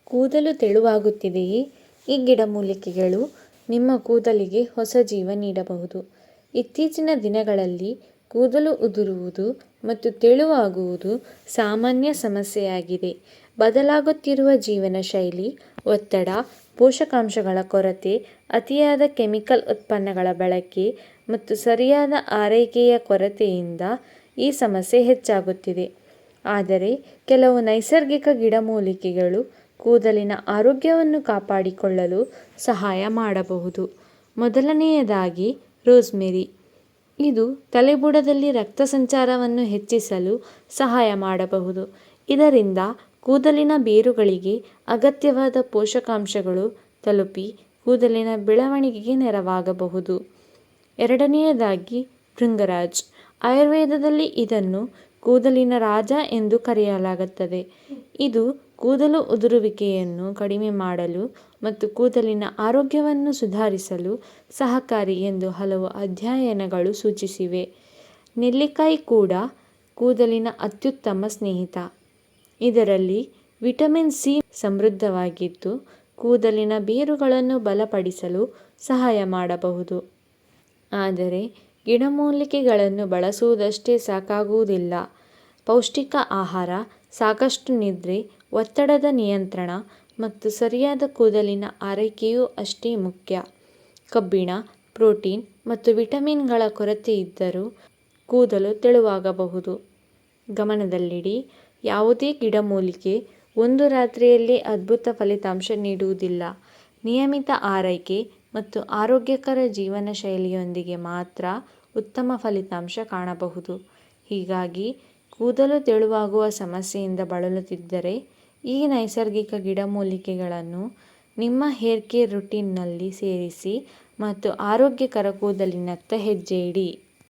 ಕೂದಲು ತೆಳುವಾಗುತ್ತಿದೆಯೇ? ಈ ಗಿಡಮೂಲಿಕೆಗಳು ನಿಮ್ಮ ಕೂದಲಿಗೆ ಹೊಸ ಜೀವ ನೀಡಬಹುದು. ಇತ್ತೀಚಿನ ದಿನಗಳಲ್ಲಿ ಕೂದಲು ಉದುರುವುದು ಮತ್ತು ತೆಳುವಾಗುವುದು ಸಾಮಾನ್ಯ ಸಮಸ್ಯೆಯಾಗಿದೆ. ಬದಲಾಗುತ್ತಿರುವ ಜೀವನ ಶೈಲಿ, ಒತ್ತಡ, ಪೋಷಕಾಂಶಗಳ ಕೊರತೆ, ಅತಿಯಾದ ಕೆಮಿಕಲ್ ಉತ್ಪನ್ನಗಳ ಬಳಕೆ ಮತ್ತು ಸರಿಯಾದ ಆರೈಕೆಯ ಕೊರತೆಯಿಂದ ಈ ಸಮಸ್ಯೆ ಹೆಚ್ಚಾಗುತ್ತಿದೆ. ಆದರೆ ಕೆಲವು ನೈಸರ್ಗಿಕ ಗಿಡಮೂಲಿಕೆಗಳು ಕೂದಲಿನ ಆರೋಗ್ಯವನ್ನು ಕಾಪಾಡಿಕೊಳ್ಳಲು ಸಹಾಯ ಮಾಡಬಹುದು. ಮೊದಲನೆಯದಾಗಿ ರೋಸ್ಮೆರಿ. ಇದು ತಲೆಬುಡದಲ್ಲಿ ರಕ್ತ ಸಂಚಾರವನ್ನು ಹೆಚ್ಚಿಸಲು ಸಹಾಯ ಮಾಡಬಹುದು. ಇದರಿಂದ ಕೂದಲಿನ ಬೇರುಗಳಿಗೆ ಅಗತ್ಯವಾದ ಪೋಷಕಾಂಶಗಳು ತಲುಪಿ ಕೂದಲಿನ ಬೆಳವಣಿಗೆಗೆ ನೆರವಾಗಬಹುದು. ಎರಡನೆಯದಾಗಿ ಭೃಂಗರಾಜ್. ಆಯುರ್ವೇದದಲ್ಲಿ ಇದನ್ನು ಕೂದಲಿನ ರಾಜ ಎಂದು ಕರೆಯಲಾಗುತ್ತದೆ. ಇದು ಕೂದಲು ಉದುರುವಿಕೆಯನ್ನು ಕಡಿಮೆ ಮಾಡಲು ಮತ್ತು ಕೂದಲಿನ ಆರೋಗ್ಯವನ್ನು ಸುಧಾರಿಸಲು ಸಹಕಾರಿ ಎಂದು ಹಲವು ಅಧ್ಯಯನಗಳು ಸೂಚಿಸಿವೆ. ನೆಲ್ಲಿಕಾಯಿ ಕೂಡ ಕೂದಲಿನ ಅತ್ಯುತ್ತಮ ಸ್ನೇಹಿತ. ಇದರಲ್ಲಿ ವಿಟಮಿನ್ ಸಿ ಸಮೃದ್ಧವಾಗಿದ್ದು ಕೂದಲಿನ ಬೇರುಗಳನ್ನು ಬಲಪಡಿಸಲು ಸಹಾಯ ಮಾಡಬಹುದು. ಆದರೆ ಗಿಡಮೂಲಿಕೆಗಳನ್ನು ಬಳಸುವುದಷ್ಟೇ ಸಾಕಾಗುವುದಿಲ್ಲ. ಪೌಷ್ಟಿಕ ಆಹಾರ, ಸಾಕಷ್ಟು ನಿದ್ರೆ, ಒತ್ತಡದ ನಿಯಂತ್ರಣ ಮತ್ತು ಸರಿಯಾದ ಕೂದಲಿನ ಆರೈಕೆಯೂ ಅಷ್ಟೇ ಮುಖ್ಯ. ಕಬ್ಬಿಣ, ಪ್ರೋಟೀನ್ ಮತ್ತು ವಿಟಮಿನ್ಗಳ ಕೊರತೆಯಿದ್ದರೂ ಕೂದಲು ತೆಳುವಾಗಬಹುದು. ಗಮನದಲ್ಲಿಡಿ, ಯಾವುದೇ ಗಿಡಮೂಲಿಕೆ ಒಂದು ರಾತ್ರಿಯಲ್ಲಿ ಅದ್ಭುತ ಫಲಿತಾಂಶ ನೀಡುವುದಿಲ್ಲ. ನಿಯಮಿತ ಆರೈಕೆ ಮತ್ತು ಆರೋಗ್ಯಕರ ಜೀವನ ಶೈಲಿಯೊಂದಿಗೆ ಮಾತ್ರ ಉತ್ತಮ ಫಲಿತಾಂಶ ಕಾಣಬಹುದು. ಹೀಗಾಗಿ ಕೂದಲು ತೆಳುವಾಗುವ ಸಮಸ್ಯೆಯಿಂದ ಬಳಲುತ್ತಿದ್ದರೆ ಈ ನೈಸರ್ಗಿಕ ಗಿಡಮೂಲಿಕೆಗಳನ್ನು ನಿಮ್ಮ ಹೇರ್ ಕೇರ್ ರುಟೀನ್ನಲ್ಲಿ ಸೇರಿಸಿ ಮತ್ತು ಆರೋಗ್ಯಕರ ಕೂದಲಿನತ್ತ ಹೆಜ್ಜೆ ಇಡಿ.